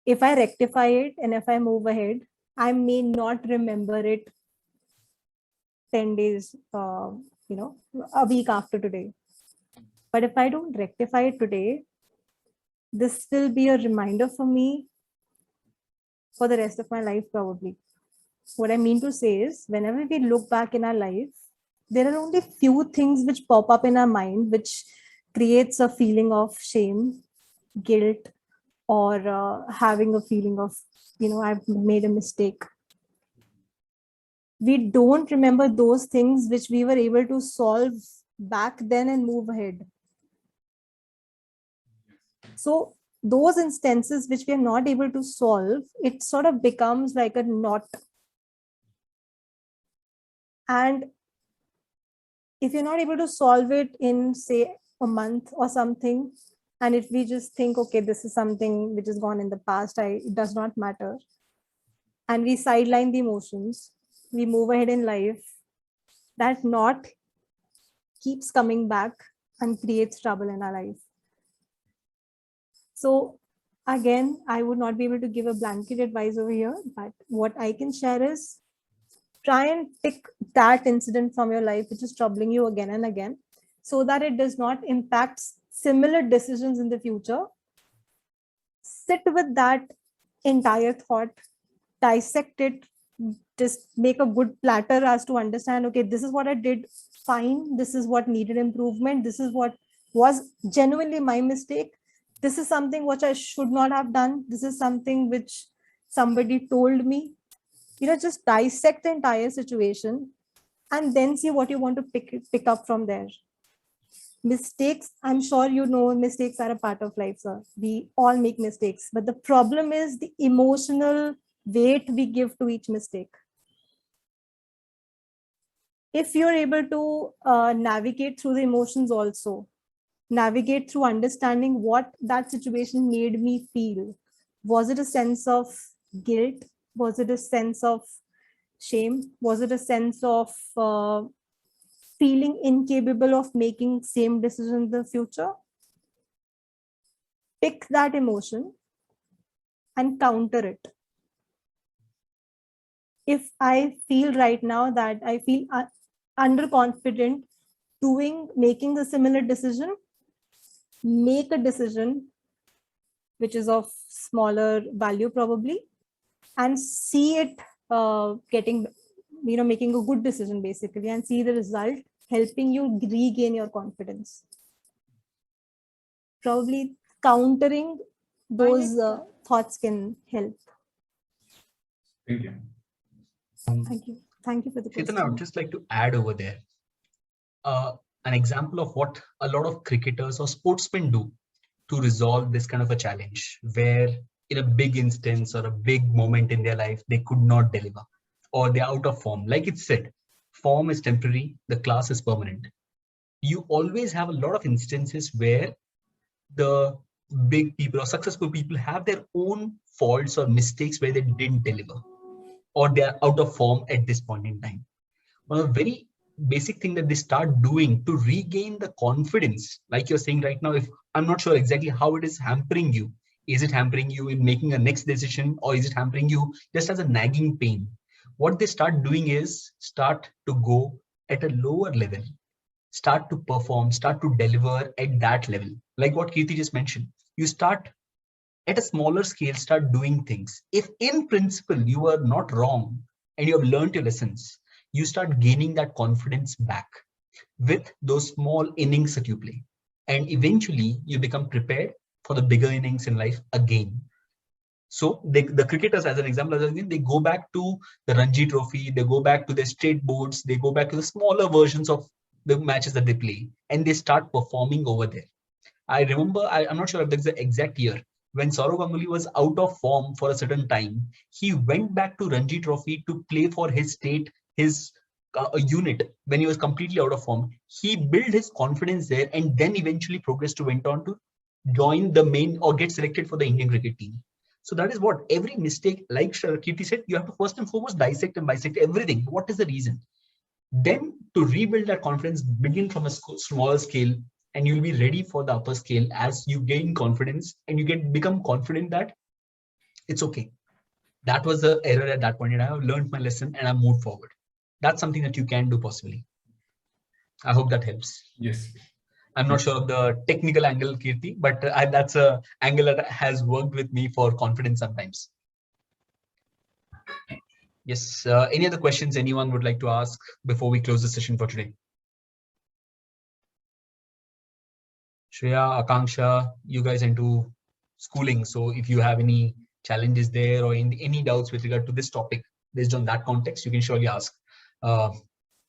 If I rectify it and if I move ahead, I may not remember it 10 days, a week after today. But if I don't rectify it today, this will be a reminder for me for the rest of my life, probably. What I mean to say is, whenever we look back in our life, there are only few things which pop up in our mind, which creates a feeling of shame, guilt, or having a feeling of, I've made a mistake. We don't remember those things which we were able to solve back then and move ahead. So those instances which we are not able to solve, it sort of becomes like a knot. And if you're not able to solve it in, say, a month or something, and if we just think, okay, this is something which has gone in the past, it does not matter, and we sideline the emotions, we move ahead in life, that knot keeps coming back and creates trouble in our life. So again, I would not be able to give a blanket advice over here, but what I can share is, try and pick that incident from your life which is troubling you again and again, so that it does not impact similar decisions in the future. Sit with that entire thought, dissect it, just make a good platter as to understand, okay, this is what I did fine, this is what needed improvement, this is what was genuinely my mistake, this is something which I should not have done, this is something which somebody told me. Just dissect the entire situation and then see what you want to pick up from there. Mistakes, I'm sure you know mistakes are a part of life, sir. We all make mistakes, but the problem is the emotional weight we give to each mistake. If you're able to navigate through the emotions also, navigate through understanding what that situation made me feel. Was it a sense of guilt? Was it a sense of shame? Was it a sense of feeling incapable of making same decision in the future? Pick that emotion and counter it. If I feel right now that I feel underconfident making a similar decision, make a decision which is of smaller value probably, and see it making a good decision basically, and see the result helping you regain your confidence. Probably countering those thoughts can help. Thank you. Thank you. Thank you for the question. Chetan, I would just like to add over there an example of what a lot of cricketers or sportsmen do to resolve this kind of a challenge, where in a big instance or a big moment in their life, they could not deliver or they're out of form. Like it said, form is temporary, the class is permanent. You always have a lot of instances where the big people or successful people have their own faults or mistakes where they didn't deliver or they are out of form at this point in time. One of the very basic thing that they start doing to regain the confidence, like you're saying right now, if I'm not sure exactly how it is hampering you, is it hampering you in making a next decision, or is it hampering you just as a nagging pain? What they start doing is start to go at a lower level, start to perform, start to deliver at that level. Like what Kirti just mentioned, you start at a smaller scale, start doing things. If in principle you are not wrong and you have learned your lessons, you start gaining that confidence back with those small innings that you play. And eventually you become prepared for the bigger innings in life again. So the cricketers, as an example, they go back to the Ranji Trophy, they go back to their state boards, they go back to the smaller versions of the matches that they play, and they start performing over there. I remember, I'm not sure if that's the exact year, when Saurav Ganguly was out of form for a certain time, he went back to Ranji Trophy to play for his state, his unit, when he was completely out of form. He built his confidence there and then eventually progressed to went on to join the main or get selected for the Indian cricket team. So that is what every mistake, like Kirti said, you have to first and foremost dissect and bisect everything. What is the reason? Then to rebuild that confidence, begin from a smaller scale, and you'll be ready for the upper scale as you gain confidence and you become confident that it's okay. That was the error at that point, and I have learned my lesson and I moved forward. That's something that you can do possibly. I hope that helps. Yes. I'm not sure of the technical angle, Kirti, but that's a angle that has worked with me for confidence sometimes. Yes. Any other questions anyone would like to ask before we close the session for today? Shreya, Akanksha, you guys into schooling. So if you have any challenges there or any doubts with regard to this topic, based on that context, you can surely ask.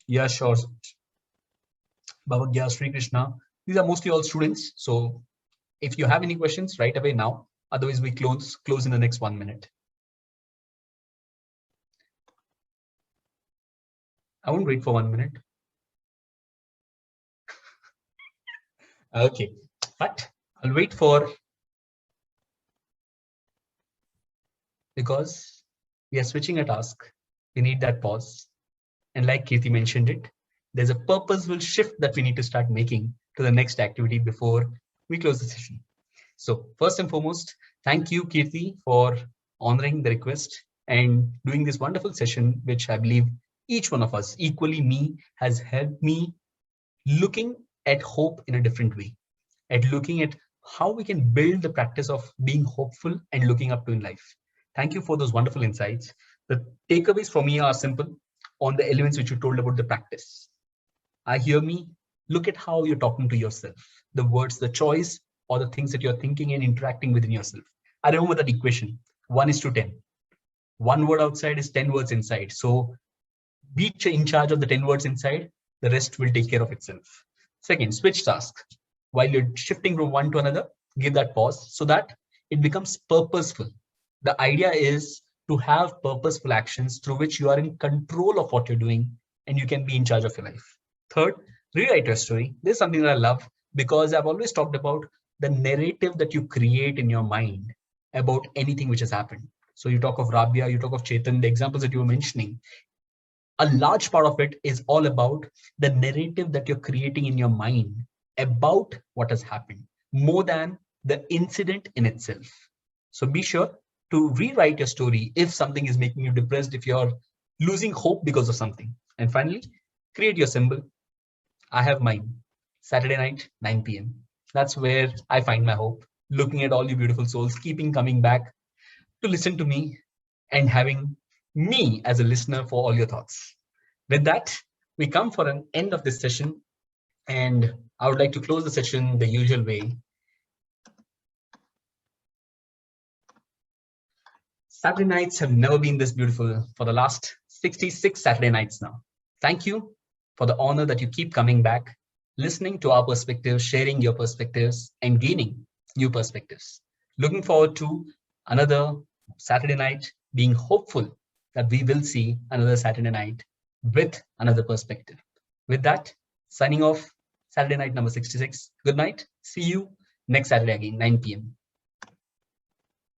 Yash or Bhavagya, Sri Krishna, these are mostly all students. So if you have any questions, right away now. Otherwise, we close in the next 1 minute. I won't wait for 1 minute. Okay, but I'll wait for, because we are switching a task. We need that pause. And like Kirti mentioned it, there's a purposeful shift that we need to start making to the next activity before we close the session. So first and foremost, thank you, Kirti, for honoring the request and doing this wonderful session, which I believe each one of us, equally me, has helped me looking at hope in a different way, at looking at how we can build the practice of being hopeful and looking up to in life. Thank you for those wonderful insights. The takeaways for me are simple on the elements which you told about the practice. I hear me, look at how you're talking to yourself, the words, the choice, or the things that you're thinking and interacting within yourself. I remember that equation, 1:10. One word outside is 10 words inside. So be in charge of the 10 words inside, the rest will take care of itself. Second, switch tasks. While you're shifting from one to another, give that pause so that it becomes purposeful. The idea is to have purposeful actions through which you are in control of what you're doing and you can be in charge of your life. Third, rewrite your story. This is something that I love because I've always talked about the narrative that you create in your mind about anything which has happened. So you talk of Rabia, you talk of Chetan, the examples that you were mentioning. A large part of it is all about the narrative that you're creating in your mind about what has happened, more than the incident in itself. So be sure to rewrite your story if something is making you depressed, if you're losing hope because of something. And finally, create your symbol. I have mine. Saturday night, 9 p.m. That's where I find my hope. Looking at all you beautiful souls, keeping coming back to listen to me and having me as a listener for all your thoughts. With that, we come for an end of this session, and I would like to close the session the usual way. Saturday nights have never been this beautiful for the last 66 Saturday nights now. Thank you for the honor that you keep coming back, listening to our perspectives, sharing your perspectives, and gaining new perspectives. Looking forward to another Saturday night, being hopeful that we will see another Saturday night with another perspective. With that, signing off, Saturday night number 66. Good night. See you next Saturday again, 9 p.m.